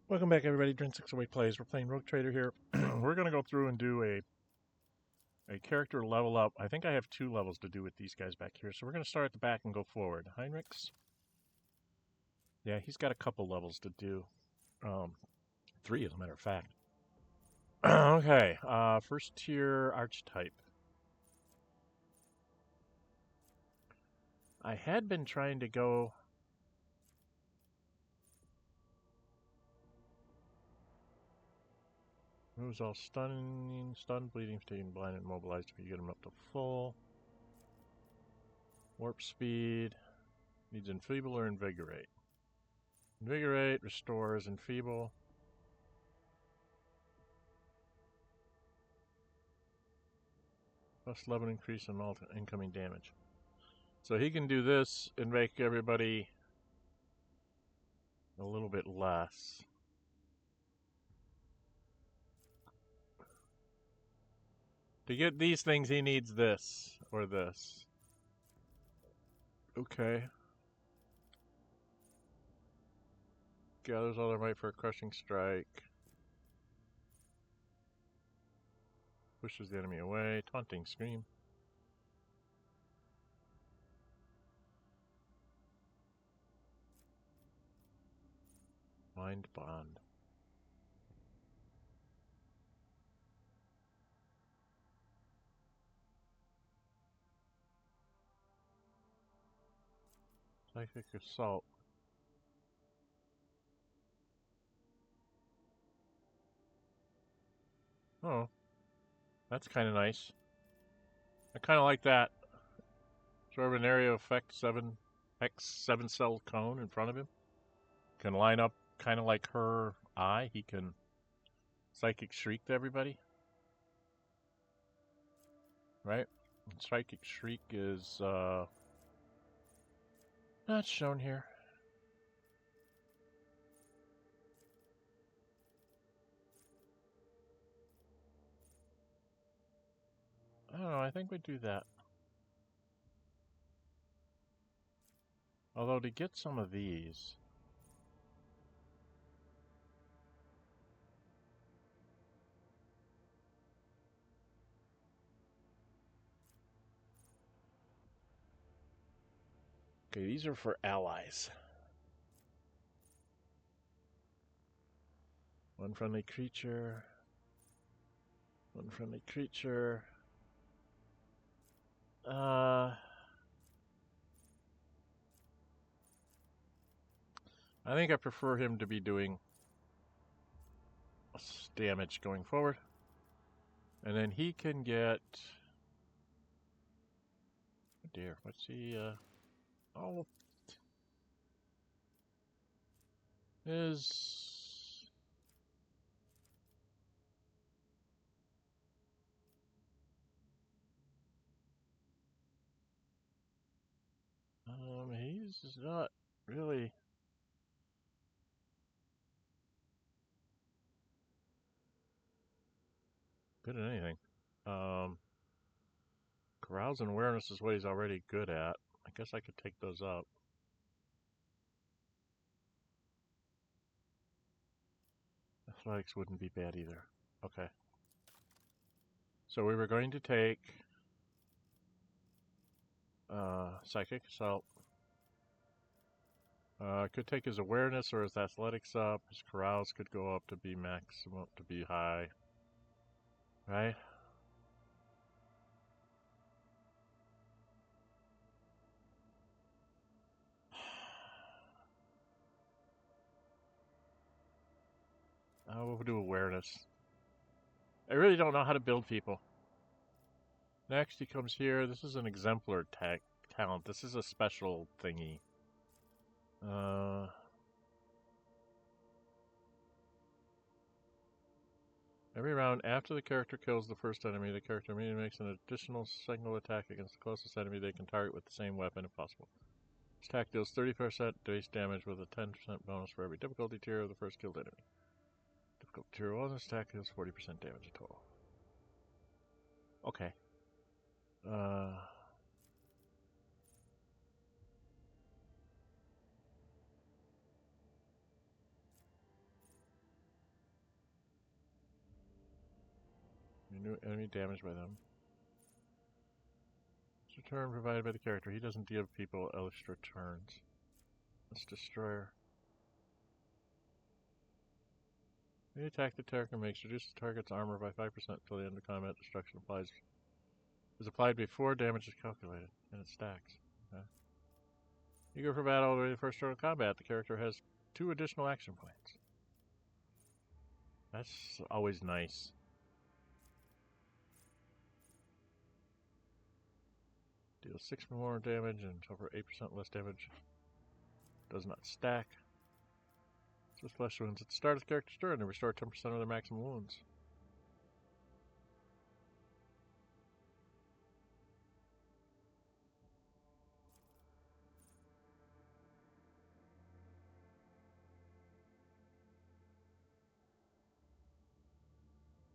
Welcome back, everybody. Dren608 Plays. We're playing Rogue Trader here. We're going to go through and do a character level up. I think I have 2 levels to do with these guys back here. So we're going to start at the back and go forward. Heinrix. Yeah, he's got a couple levels to do. 3, as a matter of fact. Okay, first tier archetype. I had been trying to go... Moves all stunning, stunned, bleeding, fatigued, blind, and immobilized if you get him up to full. Warp speed. Needs enfeeble or invigorate. Invigorate, restores, enfeeble. Plus 11 increase in all incoming damage. So he can do this and make everybody a little bit less. To get these things, he needs this or this. Okay. Gathers all their might for a crushing strike. Pushes the enemy away. Taunting scream. Mind bond. Psychic assault. Oh. That's kind of nice. I kind of like that. Sort of an area effect 7 cell cone in front of him. Can line up kind of like her eye. He can psychic shriek to everybody. Right? Psychic shriek is not shown here. I don't know, I think we do that. Although to get some of these... Okay, these are for allies. One friendly creature. One friendly creature. I think I prefer him to be doing damage going forward. And then he can get... Oh dear, what's he, oh... Is... he's not really... good at anything. Carouse and awareness is what he's already good at. I guess I could take those up. Athletics wouldn't be bad either. Okay. So we were going to take Psychic Assault. Could take his awareness or his athletics up. His carouse could go up to be maximum, to be high. Right? We'll do awareness. I really don't know how to build people. Next, he comes here. This is an exemplar talent. This is a special thingy. Every round after the character kills the first enemy, the character immediately makes an additional single attack against the closest enemy they can target with the same weapon if possible. This attack deals 30% base damage with a 10% bonus for every difficulty tier of the first killed enemy. Difficulty tier 1, this attack deals 40% damage in total. Okay. New enemy damaged by them. It's a turn provided by the character. He doesn't give people extra turns. Let's Destroyer. The attack the character makes reduces the target's armor by 5% until the end of combat. Destruction is applied before damage is calculated, and it stacks. Okay. Eager for battle during the first turn of combat, the character has 2 additional action points. That's always nice. Deals 6 more damage and over 8% less damage. Does not stack. With flesh wounds at the start of the character's turn and restore 10% of their maximum wounds.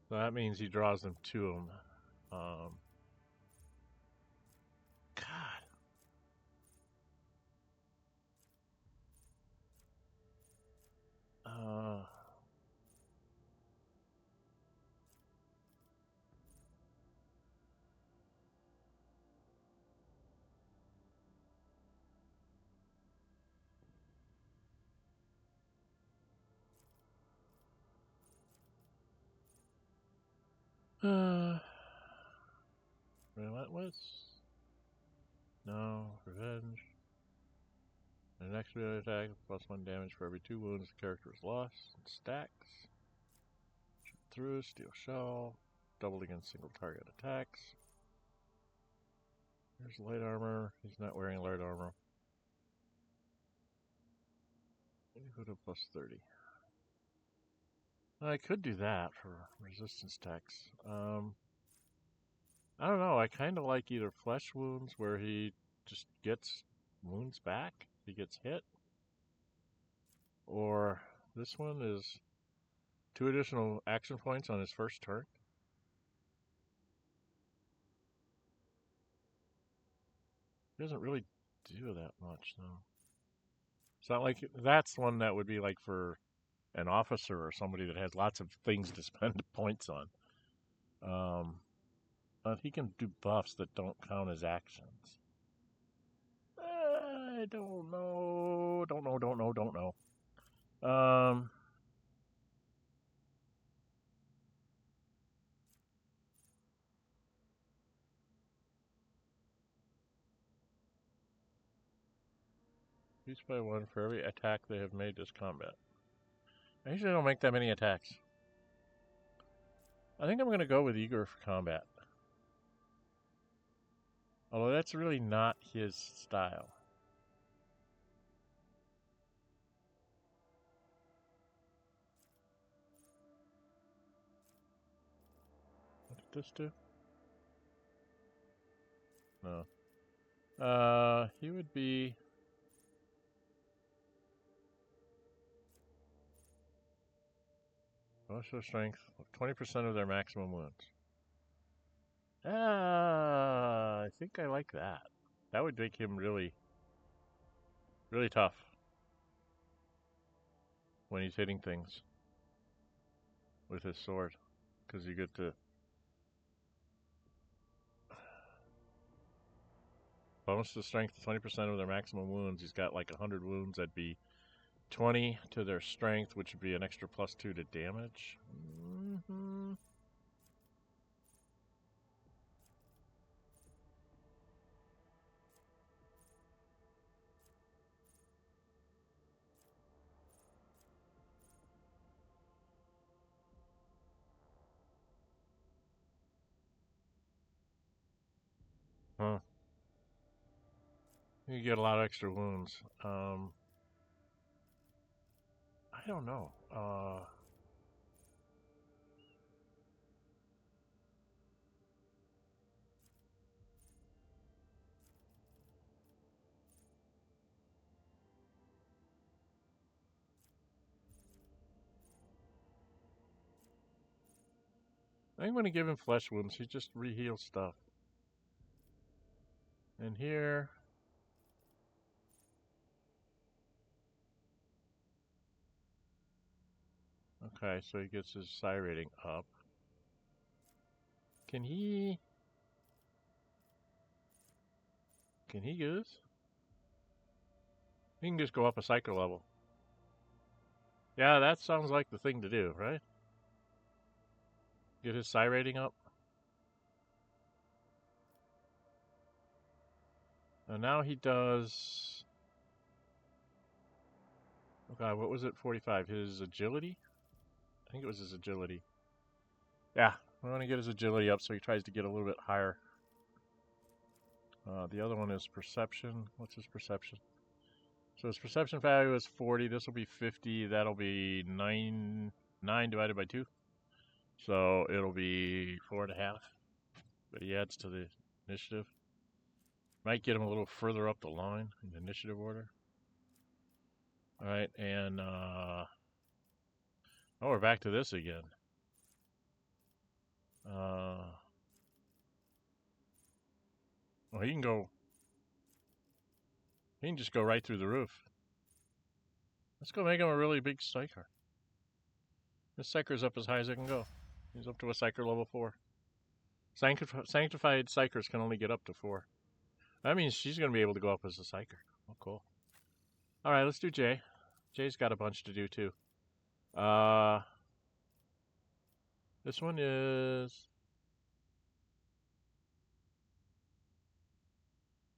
So that means he draws them to him. God. Relentless? No. Revenge. The next melee attack, +1 damage for every 2 wounds the character has lost. It stacks. Shoot through, steel shell. Doubled against single target attacks. Here's light armor. He's not wearing light armor. Go to +30. I could do that for resistance attacks. I don't know. I kind of like either flesh wounds where he just gets wounds back. He gets hit. Or this one is 2 additional action points on his first turn. He doesn't really do that much, though. It's not like that's one that would be like for an officer or somebody that has lots of things to spend points on. But he can do buffs that don't count as actions. I don't know. Don't know. Use by 1 for every attack they have made this combat. I usually don't make that many attacks. I think I'm going to go with Eager for combat. Although that's really not his style. What did this do? No. He would be... Emotional strength, 20% of their maximum wounds. I think I like that. That would make him really, really tough when he's hitting things with his sword, because you get to bonus to strength, 20% of their maximum wounds. He's got like 100 wounds. That'd be 20 to their strength, which would be an extra +2 to damage. Huh. You get a lot of extra wounds. I don't know. I'm going to give him flesh wounds. He just re-heals stuff. And here... Okay, so he gets his psi rating up. Can he do this? He can just go up a cycle level. Yeah, that sounds like the thing to do, right? Get his psi rating up. And now he does... Oh god, what was it? 45. His agility? I think it was his agility. Yeah, we want to get his agility up so he tries to get a little bit higher. The other one is perception. What's his perception? So his perception value is 40. This will be 50. That'll be 9 divided by 2. So it'll be 4.5. But he adds to the initiative. Might get him a little further up the line in the initiative order. Alright, and oh, we're back to this again. Well, he can just go right through the roof. Let's go make him a really big psyker. This psyker's up as high as it can go. He's up to a psyker level 4. Sanctified psykers can only get up to 4. That means she's going to be able to go up as a psyker. Oh, cool. Alright, let's do Jay. Jay's got a bunch to do, too. This one is...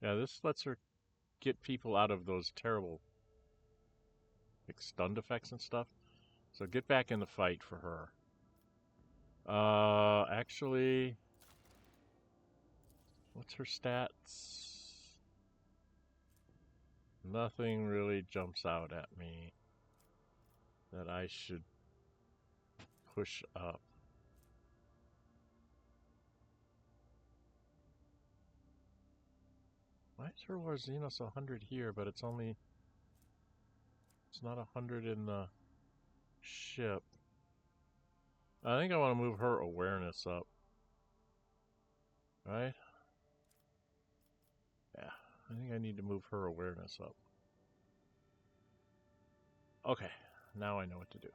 Yeah, this lets her get people out of those terrible like stun effects and stuff. So get back in the fight for her. Actually... What's her stats? Nothing really jumps out at me that I should push up. Why is her War Xenos 100 here, but it's not 100 in the ship? I think I want to move her awareness up. Right? Yeah, I think I need to move her awareness up. Okay, now I know what to do,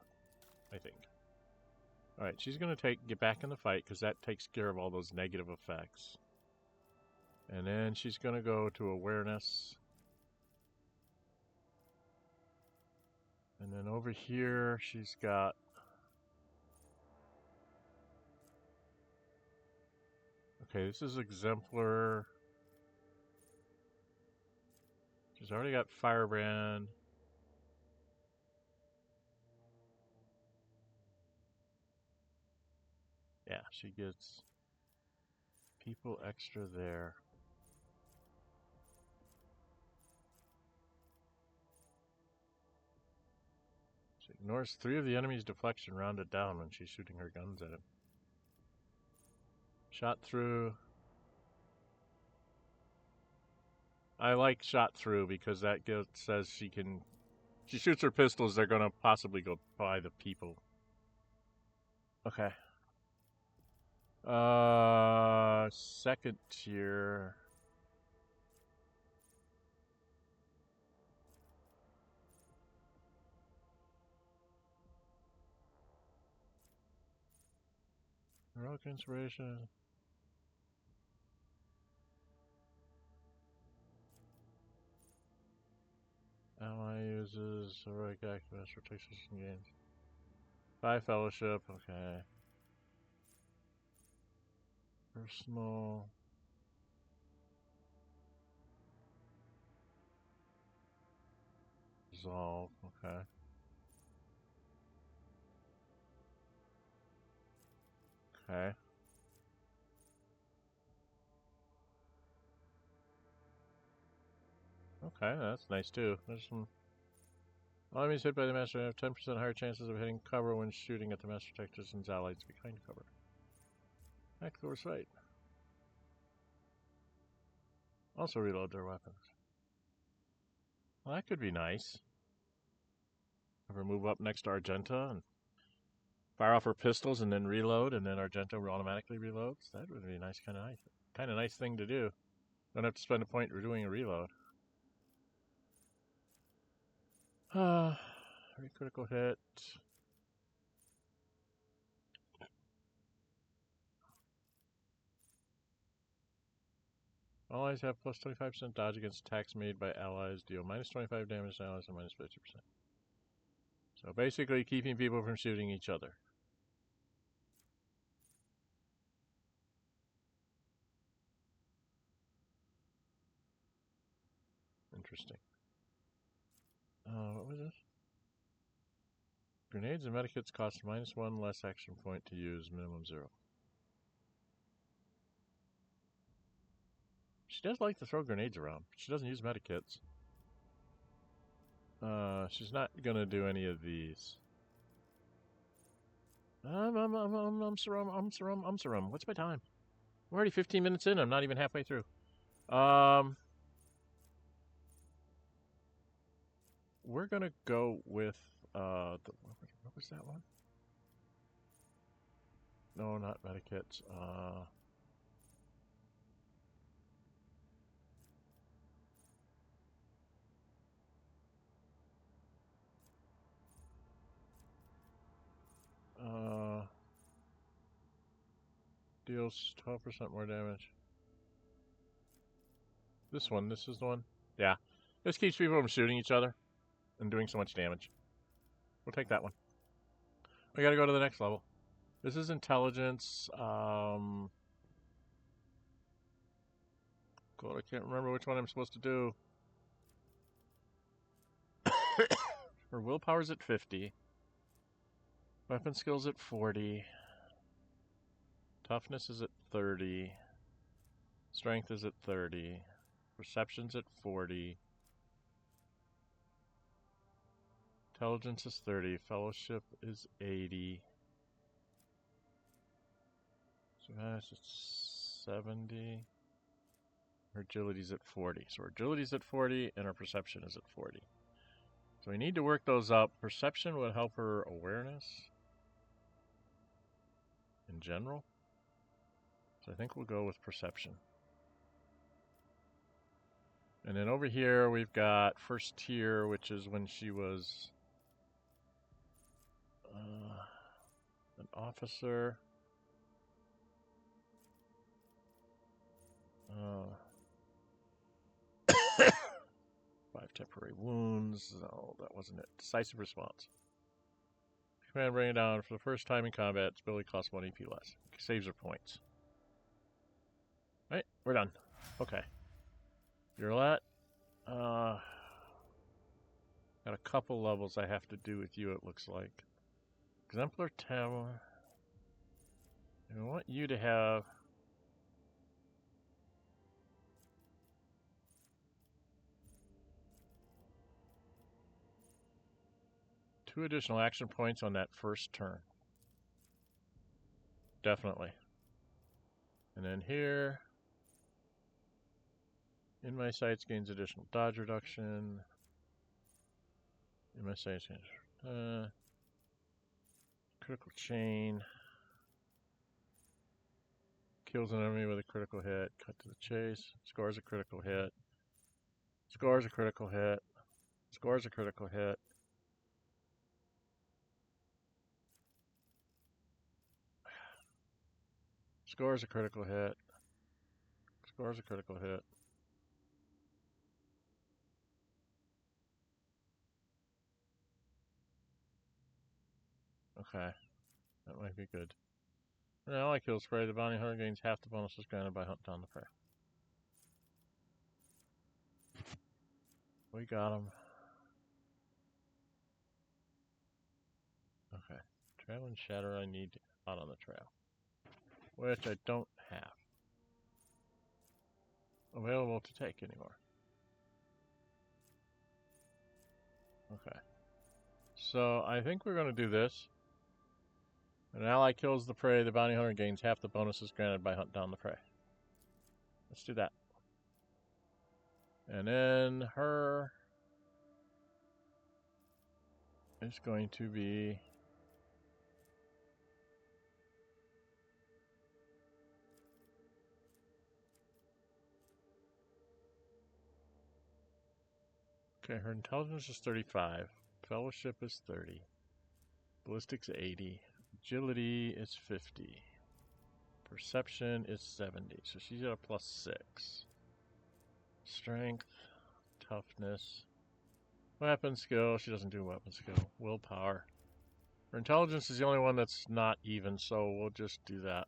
I think. Alright, she's going to get back in the fight, because that takes care of all those negative effects. And then she's going to go to awareness. And then over here, she's got... Okay, this is Exemplar. She's already got Firebrand. Yeah, she gets people extra there. She ignores 3 of the enemy's deflection rounded down when she's shooting her guns at him. Shot through. I like shot through because that says she can... She shoots her pistols, they're going to possibly go by the people. Okay. Second tier. Heroic inspiration. Ally uses heroic activist for Texas games. 5 fellowship, okay. Personal. Resolve, okay. Okay. Okay, that's nice too. There's some... Enemies hit by the Master have 10% higher chances of hitting cover when shooting at the Master Protectors and allies behind cover. Act foresight. Also reload their weapons. Well, that could be nice. Have her move up next to Argenta and fire off her pistols and then reload, and then Argenta automatically reloads. That would be a nice, kind of nice thing to do. Don't have to spend a point doing a reload. Critical hit. Allies have plus 25% dodge against attacks made by allies. Deal minus 25 damage to allies and minus 50%. So basically keeping people from shooting each other. Interesting. What was this? Grenades and medikits cost -1 less action point to use, minimum 0. She does like to throw grenades around, but she doesn't use medikits. She's not gonna do any of these. Sarum. What's my time? I'm already 15 minutes in. I'm not even halfway through. We're gonna go with what was that one? No, not medikits. Deals 12% more damage. This one, this is the one? Yeah. This keeps people from shooting each other and doing so much damage. We'll take that one. We gotta go to the next level. This is intelligence. God, I can't remember which one I'm supposed to do. Her willpower's at 50. Weapon skills at 40. Toughness is at 30. Strength is at 30. Perception's at 40. Intelligence is 30. Fellowship is 80. Survival is 70. Her agility's at 40. So her agility's at 40 and her perception is at 40. So we need to work those up. Perception would help her awareness in general. So I think we'll go with perception. And then over here we've got first tier, which is when she was an officer. 5 temporary wounds. No, that wasn't it. Decisive response. Command bring it down for the first time in combat. Its ability costs 1 EP less. Saves her points. Alright, we're done. Okay. Yrliet. Got a couple levels I have to do with you, it looks like. Exemplar Tower. I want you to have... two additional action points on that first turn. Definitely. And then here, in my sights gains additional dodge reduction. In my sights gains critical chain. Kills an enemy with a critical hit. Cut to the chase. Scores a critical hit. Scores a critical hit. Scores a critical hit. Scores a critical hit. Scores a critical hit. Okay. That might be good. An ally kills prey. The bounty hunter gains half the bonuses granted by hunt down the prey. We got him. Okay. Trail and shatter I need out on the trail. Which I don't have available to take anymore. Okay. So I think we're going to do this. An ally kills the prey, the bounty hunter gains half the bonuses granted by hunt down the prey. Let's do that. And then her is going to be okay, her intelligence is 35. Fellowship is 30. Ballistics 80. Agility is 50. Perception is 70. So she's at a +6. Strength, toughness, weapon skill. She doesn't do weapon skill. Willpower. Her intelligence is the only one that's not even, so we'll just do that.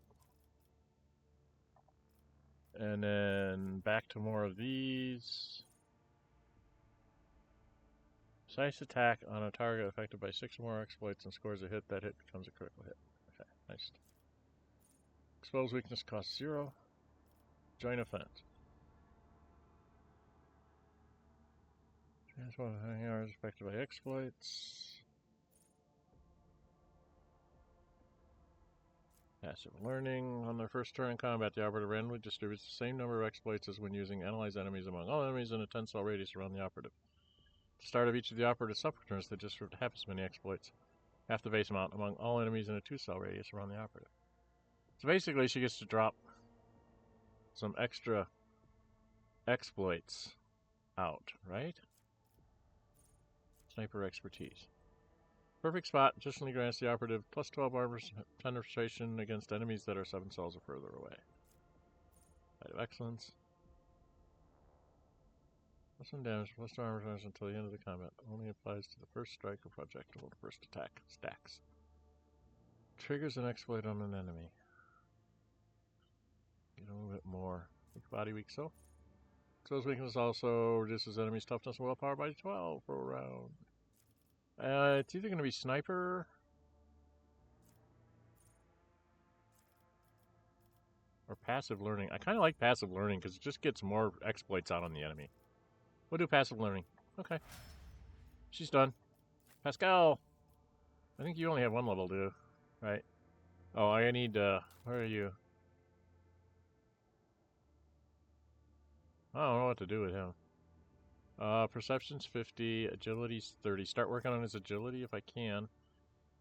And then back to more of these. Precise attack on a target affected by 6 or more exploits and scores a hit. That hit becomes a critical hit. Okay, nice. Expose weakness costs 0. Join offense. Transform is affected by exploits. Passive learning. On their first turn in combat, the operative randomly distributes the same number of exploits as when using analyze enemies among all enemies in a 10-cell radius around the operative. At the start of each of the operative subturns, they distribute half as many exploits, half the base amount, among all enemies in a 2-cell radius around the operative. So basically, she gets to drop some extra exploits out, right? Sniper expertise. Perfect spot additionally grants the operative plus 12 armor penetration against enemies that are 7 cells or further away. Fight of excellence. Plus 1 damage, plus 2 armor penetration until the end of the combat. Only applies to the first strike or projectile, the first attack. Stacks. Triggers an exploit on an enemy. Get a little bit more. Weak body, weak soul. Expose weakness also reduces enemy's toughness and willpower by 12 for a round. It's either going to be sniper or passive learning. I kind of like passive learning because it just gets more exploits out on the enemy. We'll do passive learning. Okay. She's done. Pasqal! I think you only have 1 level, do right? Oh, I need, where are you? I don't know what to do with him. Perception's 50, agility's 30. Start working on his agility if I can.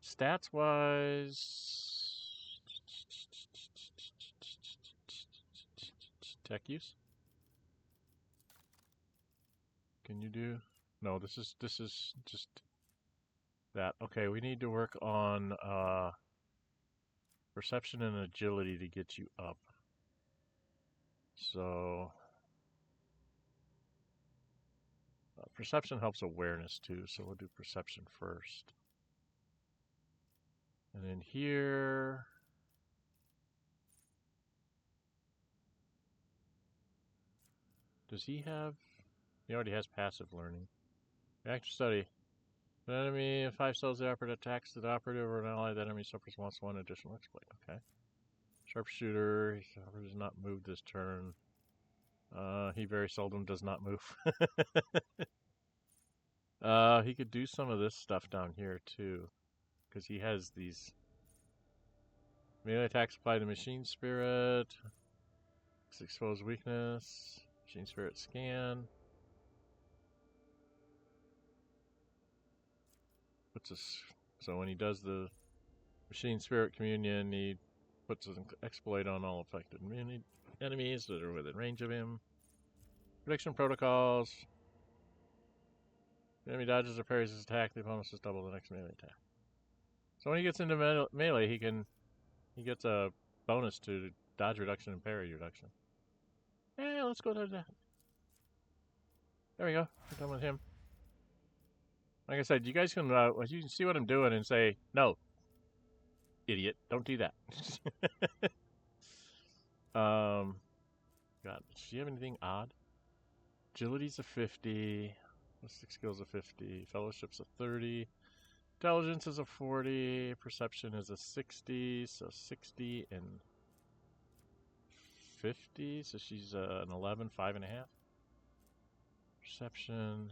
Stats-wise... Tech use? Can you do... No, this is just that. Okay, we need to work on perception and agility to get you up. So... perception helps awareness too, so we'll do perception first. And then here... Does he have... He already has passive learning. Active study. An enemy of 5 cells, the operative attacks the operative or an ally that enemy suffers wants 1 additional exploit. Okay. Sharpshooter. He does not move this turn. He very seldom does not move. He could do some of this stuff down here too, because he has these melee attacks apply to machine spirit, expose weakness, machine spirit scan. Puts us so when he does the machine spirit communion, he puts an exploit on all affected enemies that are within range of him. Prediction protocols. The enemy dodges or parries his attack, the opponent must double the next melee attack. So when he gets into melee, he gets a bonus to dodge reduction and parry reduction. Yeah, let's go to that. There we go. We're done with him. Like I said, you guys can you can see what I'm doing and say, no, idiot, don't do that. God, does she have anything odd? Agility's a 50. Mystic skills a 50. Fellowship's a 30. Intelligence is a 40. Perception is a 60. So 60 and 50. So she's an 11, 5.5. Perception.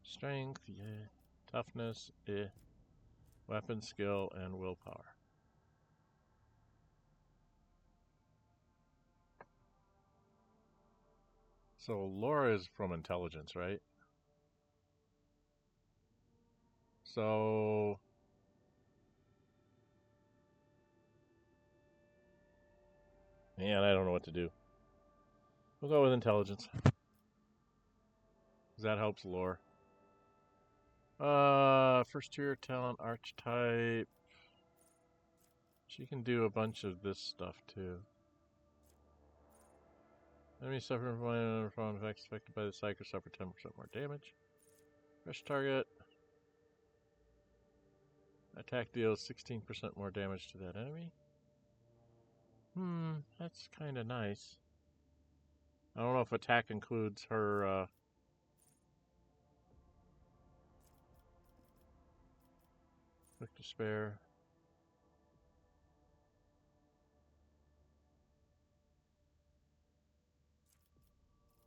Strength, yeah. Toughness, eh. Weapon skill, and willpower. So Laura is from intelligence, right? So... Man, I don't know what to do. We'll go with intelligence. Because that helps lore. First tier talent, archetype. She can do a bunch of this stuff too. Enemy suffering from effects affected by the psyker suffer 10% more damage. Fresh target. Attack deals 16% more damage to that enemy. That's kind of nice. I don't know if attack includes her, Quick to spare.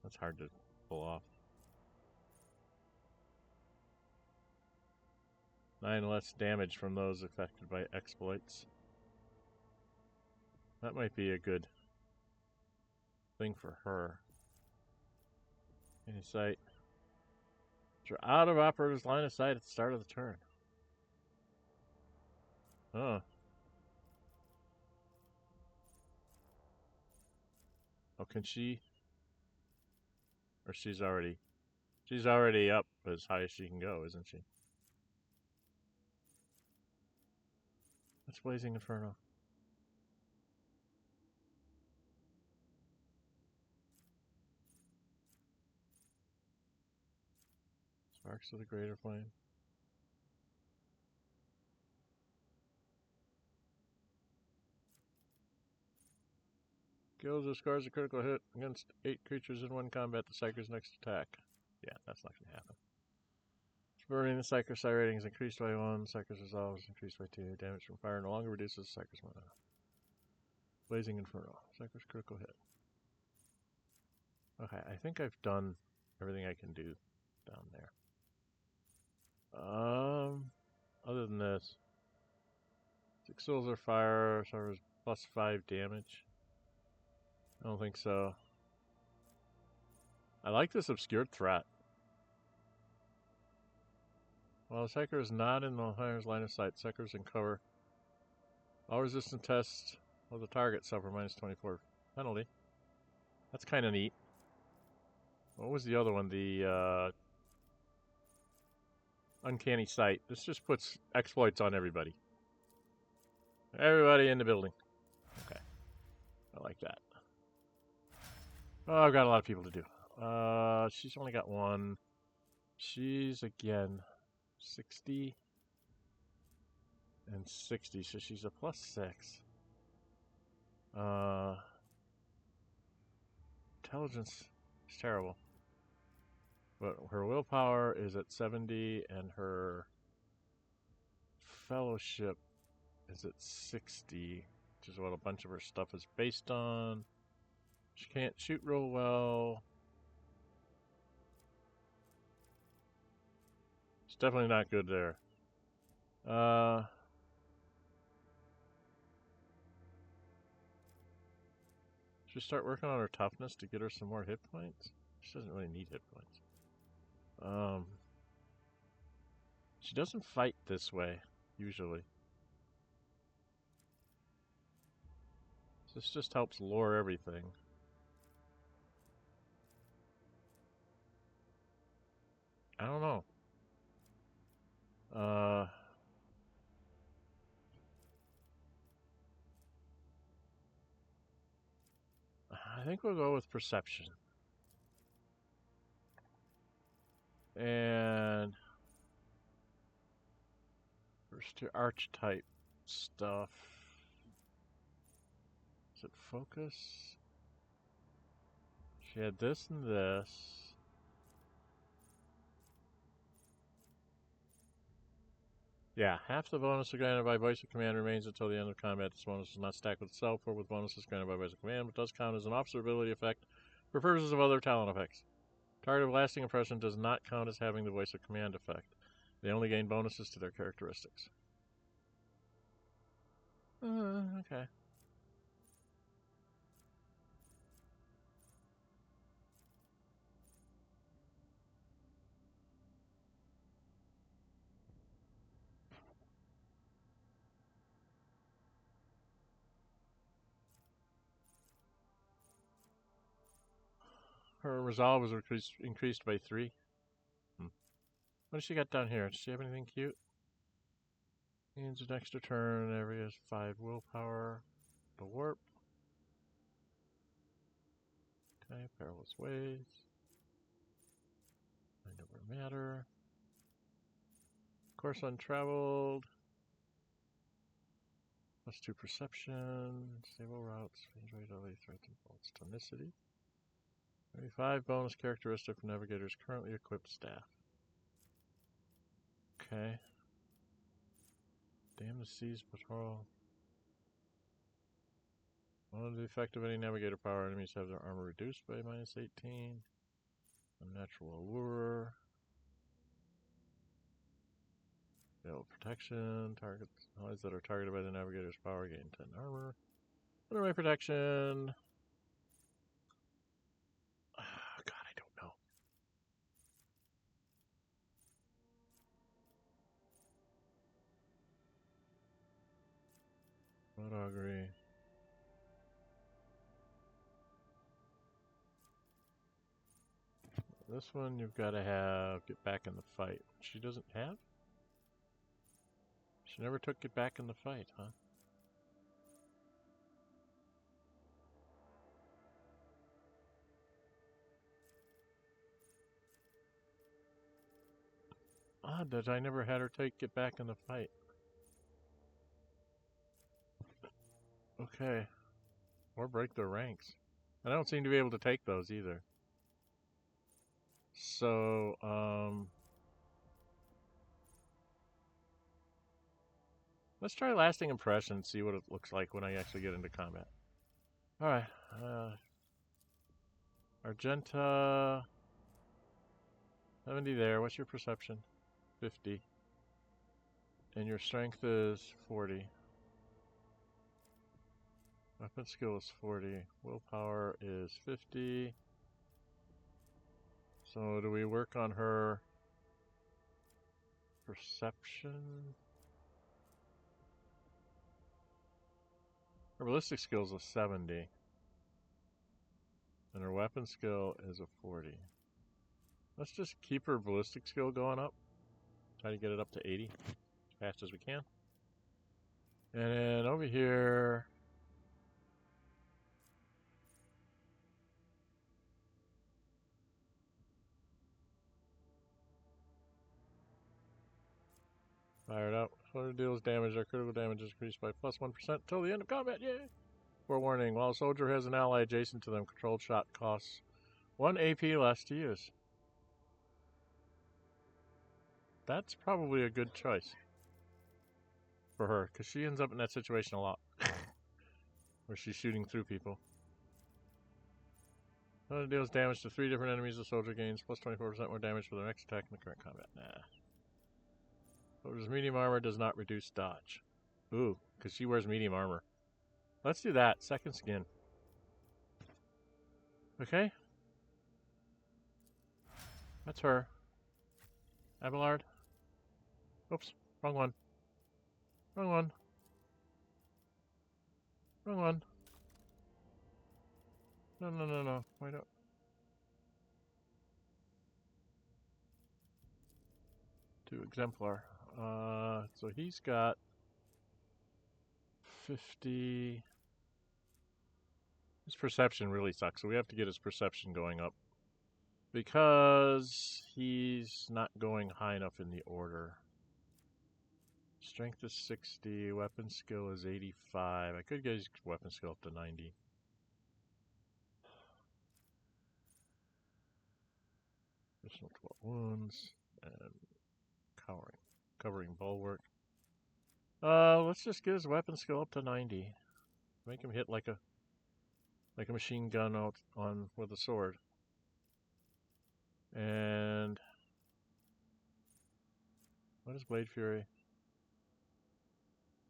That's hard to pull off. 9 less damage from those affected by exploits. That might be a good thing for her. Any sight. You're out of operator's line of sight at the start of the turn. Oh. Oh, can she? Or she's already up as high as she can go, isn't she? That's Blazing Inferno. Sparks of the Greater Flame. Kills or scars a critical hit against 8 creatures in one combat. The Psyker's next attack. Yeah, that's not going to happen. Burning the Psyker's psi rating is increased by 1. Psyker's resolve is increased by 2. Damage from fire no longer reduces Psyker's mana. Blazing Inferno. Psyker's critical hit. Okay, I think I've done everything I can do down there. Other than this, 6 souls are fire, suffers plus 5 damage. I don't think so. I like this obscured threat. While the Psyker is not in the Hunter's line of sight, Psyker's in cover. All resistant tests of the target suffer minus 24 penalty. That's kind of neat. What was the other one? The Uncanny Sight. This just puts exploits on everybody. Everybody in the building. Okay. I like that. Oh, I've got a lot of people to do. She's only got 1. She's, again, 60 and 60, so she's a plus 6. Intelligence is terrible. But her willpower is at 70, and her fellowship is at 60, which is what a bunch of her stuff is based on. She can't shoot real well. It's definitely not good there. Should start working on her toughness to get her some more hit points. She doesn't really need hit points. She doesn't fight this way, usually. This just helps lure everything. I don't know. I think we'll go with perception. And first to archetype stuff. Is it focus? She had this and this. Yeah, half the bonus granted by voice of command remains until the end of combat. This bonus is not stacked with itself or with bonuses granted by voice of command, but does count as an officer ability effect for purposes of other talent effects. Target of lasting impression does not count as having the voice of command effect. They only gain bonuses to their characteristics. Okay. Her resolve was increased by 3. What does she got down here? Does she have anything cute? Means an extra turn, area is 5 willpower. The warp. Okay, perilous ways. Mind over matter. Course untraveled. +2 perception. Stable routes. Range rate, LA, threat and bolts. Tonicity. 35 bonus characteristic for navigators currently equipped staff. Okay. Damn the seas patrol. One of the effect of any navigator power, enemies have their armor reduced by -18. Unnatural allure. Failed protection. Targets allies that are targeted by the navigator's power gain 10 armor. Runaway protection. Oh, God, I don't know. Blood augury. This one you've got to have get back in the fight. She doesn't have? She never took get back in the fight, huh? Odd that I never had her take get back in the fight. Okay. Or break their ranks. I don't seem to be able to take those either. So, let's try lasting impression, see what it looks like when I actually get into combat. Alright, Argenta, 70 there. What's your perception? 50. And your strength is 40. Weapon skill is 40. Willpower is 50. So do we work on her perception? Her ballistic skill is a 70. And her weapon skill is a 40. Let's just keep her ballistic skill going up. Try to get it up to 80 as fast as we can. And then over here, fire it up. Soldier deals damage. Our critical damage is increased by +1% till the end of combat. Yay! Forewarning, while a soldier has an ally adjacent to them, controlled shot costs 1 AP less to use. That's probably a good choice for her, because she ends up in that situation a lot. Where she's shooting through people. Soldier deals damage to 3 different enemies. The soldier gains +24% more damage for their next attack in the current combat. Nah. Soldier's medium armor does not reduce dodge. Ooh, because she wears medium armor. Let's do that. Second skin. Okay. That's her. Abelard. Oops. Wrong one. Wrong one. Wrong one. No, no, no, no. Why don't... To exemplar. So he's got 50... His perception really sucks, so we have to get his perception going up. Because he's not going high enough in the order. Strength is 60, weapon skill is 85. I could get his weapon skill up to 90. Additional 12 wounds, and covering bulwark. Let's just get his weapon skill up to 90. Make him hit like a machine gun out on with a sword. And what is Blade Fury?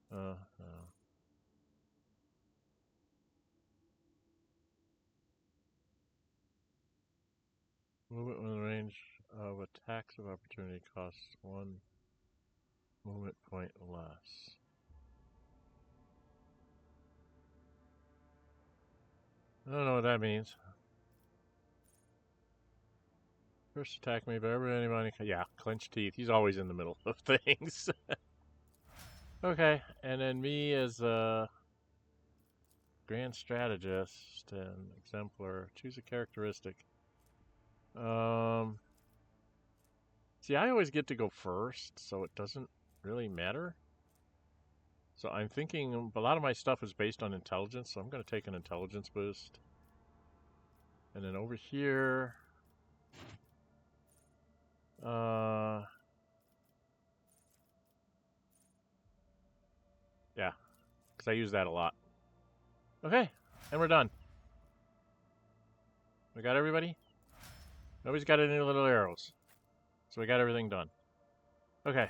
No. Movement within range of attacks of opportunity costs 1 movement point less. I don't know what that means. First attack made by anybody. Yeah, clenched teeth. He's always in the middle of things. Okay, and then me as Grand Strategist and Exemplar. Choose a characteristic. See, I always get to go first, so it doesn't really matter. So I'm thinking a lot of my stuff is based on intelligence, so I'm going to take an intelligence boost. And then over here, yeah, because I use that a lot. Okay, and we're done. We got everybody? Nobody's got any little arrows. So we got everything done. Okay,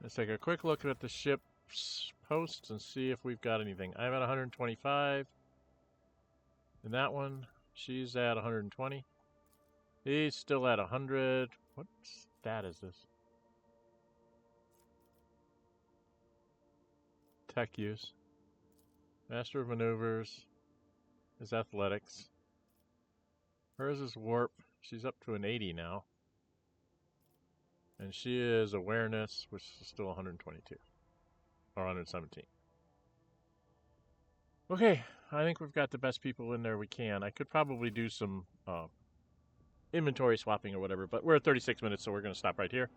let's take a quick look at the ship's posts and see if we've got anything. I'm at 125. And that one, she's at 120. He's still at 100. What stat is this? Tech use. Master of Maneuvers is athletics. Hers is warp. She's up to an 80 now. And she is awareness, which is still 122. Or 117. Okay, I think we've got the best people in there we can. I could probably do some inventory swapping or whatever, but we're at 36 minutes, so we're going to stop right here.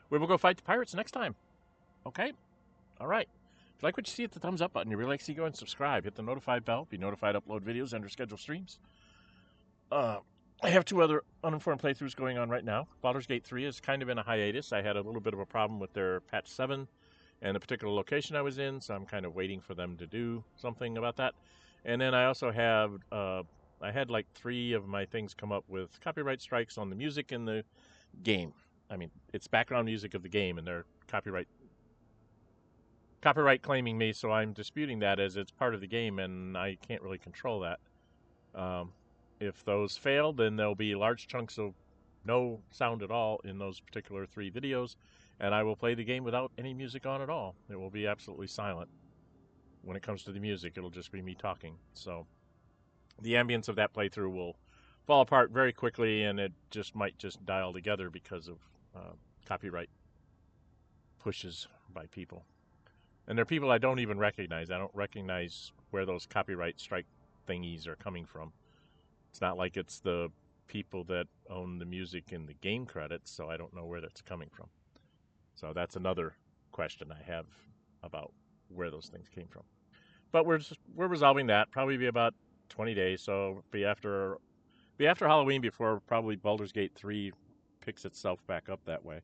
We will go fight the pirates next time. Okay? All right. If you like what you see, hit the thumbs up button. If you really like to see, go and subscribe. Hit the notified bell. Be notified to upload videos and or schedule streams. I have 2 other uninformed playthroughs going on right now. Baldur's Gate 3 is kind of in a hiatus. I had a little bit of a problem with their patch 7 and the particular location I was in, so I'm kind of waiting for them to do something about that. And then I also have, I had like 3 of my things come up with copyright strikes on the music in the game. I mean, it's background music of the game, and they're copyright claiming me, so I'm disputing that as it's part of the game, and I can't really control that. If those fail, then there'll be large chunks of no sound at all in those particular 3 videos, and I will play the game without any music on at all. It will be absolutely silent. When it comes to the music, it'll just be me talking. So the ambience of that playthrough will fall apart very quickly, and it just might just die altogether because of copyright pushes by people. And they're people I don't even recognize. I don't recognize where those copyright strike thingies are coming from. It's not like it's the people that own the music in the game credits, so I don't know where that's coming from. So that's another question I have about where those things came from. But we're resolving that. Probably be about 20 days, so be after Halloween before probably Baldur's Gate 3 picks itself back up that way.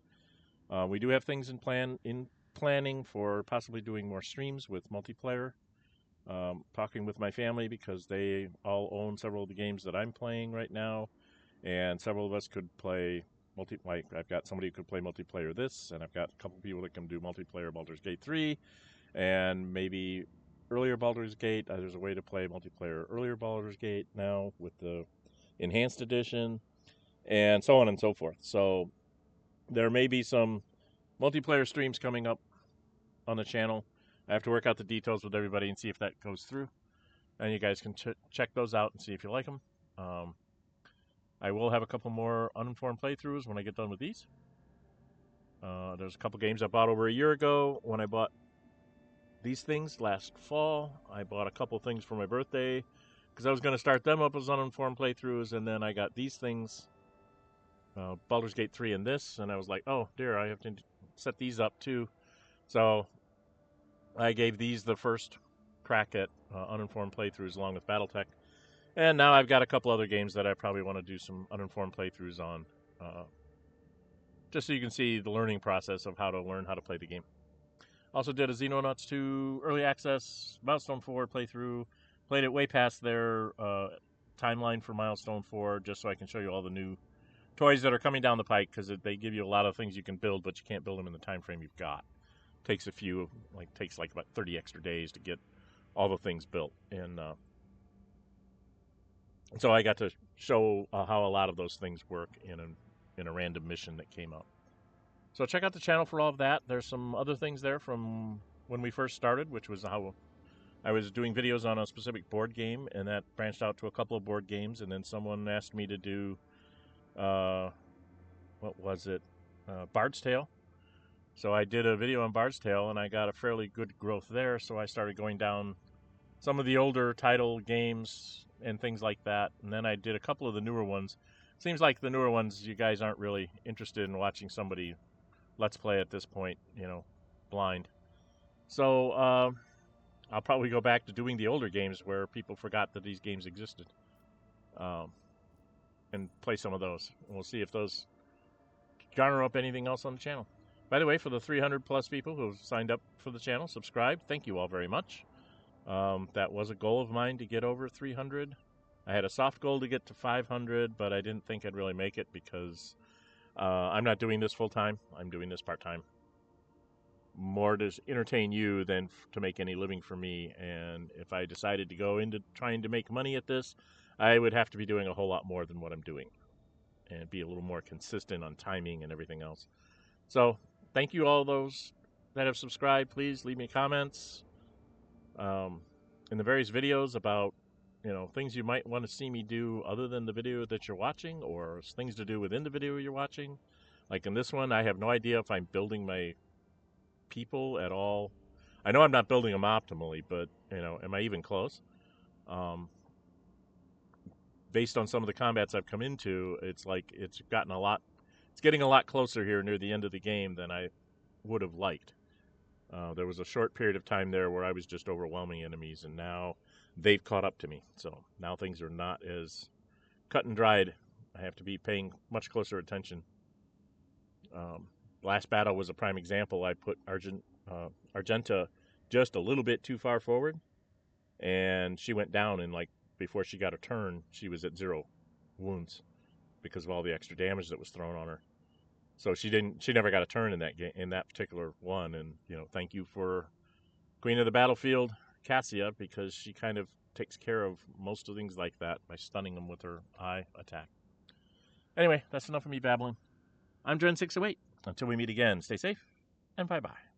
We do have things in planning for possibly doing more streams with multiplayer. Talking with my family because they all own several of the games that I'm playing right now, and several of us could play like I've got somebody who could play multiplayer this, and I've got a couple people that can do multiplayer Baldur's Gate 3, and maybe earlier Baldur's Gate. There's a way to play multiplayer earlier Baldur's Gate now with the enhanced edition, and so on and so forth. So there may be some multiplayer streams coming up on the channel. I have to work out the details with everybody and see if that goes through. And you guys can check those out and see if you like them. I will have a couple more uninformed playthroughs when I get done with these. There's a couple games I bought over a year ago when I bought these things last fall. I bought a couple things for my birthday because I was going to start them up as uninformed playthroughs, and then I got these things, Baldur's Gate 3 and this, and I was like, oh dear, I have to set these up too. So I gave these the first crack at uninformed playthroughs along with Battletech. And now I've got a couple other games that I probably want to do some uninformed playthroughs on. Just so you can see the learning process of how to learn how to play the game. Also did a Xenonauts 2 Early Access Milestone 4 playthrough. Played it way past their timeline for Milestone 4 just so I can show you all the new toys that are coming down the pike, because they give you a lot of things you can build, but you can't build them in the time frame you've got. Takes about 30 extra days to get all the things built, and so I got to show how a lot of those things work in a random mission that came up. So check out the channel for all of that. There's some other things there from when we first started, which was how I was doing videos on a specific board game, and that branched out to a couple of board games, and then someone asked me to do what was it, Bard's Tale. So I did a video on Bard's Tale, and I got a fairly good growth there, so I started going down some of the older title games and things like that, and then I did a couple of the newer ones. Seems like the newer ones, you guys aren't really interested in watching somebody let's play at this point, blind. So I'll probably go back to doing the older games where people forgot that these games existed, and play some of those. And we'll see if those garner up anything else on the channel. By the way, for the 300 plus people who have signed up for the channel, subscribed, thank you all very much. That was a goal of mine to get over 300. I had a soft goal to get to 500, but I didn't think I'd really make it because I'm not doing this full time. I'm doing this part time. More to entertain you than to make any living for me. And if I decided to go into trying to make money at this, I would have to be doing a whole lot more than what I'm doing and be a little more consistent on timing and everything else. So thank you all those that have subscribed. Please leave me comments in the various videos about things you might want to see me do other than the video that you're watching, or things to do within the video you're watching. Like in this one, I have no idea if I'm building my people at all. I know I'm not building them optimally, but am I even close? Based on some of the combats I've come into, it's like it's getting a lot closer here near the end of the game than I would have liked. There was a short period of time there where I was just overwhelming enemies, and now they've caught up to me. So now things are not as cut and dried. I have to be paying much closer attention. Last battle was a prime example. I put Argenta just a little bit too far forward, and she went down, and before she got a turn, she was at 0 wounds because of all the extra damage that was thrown on her. So she never got a turn in that game, in that particular one. And thank you for Queen of the Battlefield, Cassia, because she kind of takes care of most of things like that by stunning them with her eye attack. Anyway, that's enough of me babbling. I'm Dren608. Until we meet again, stay safe and bye-bye.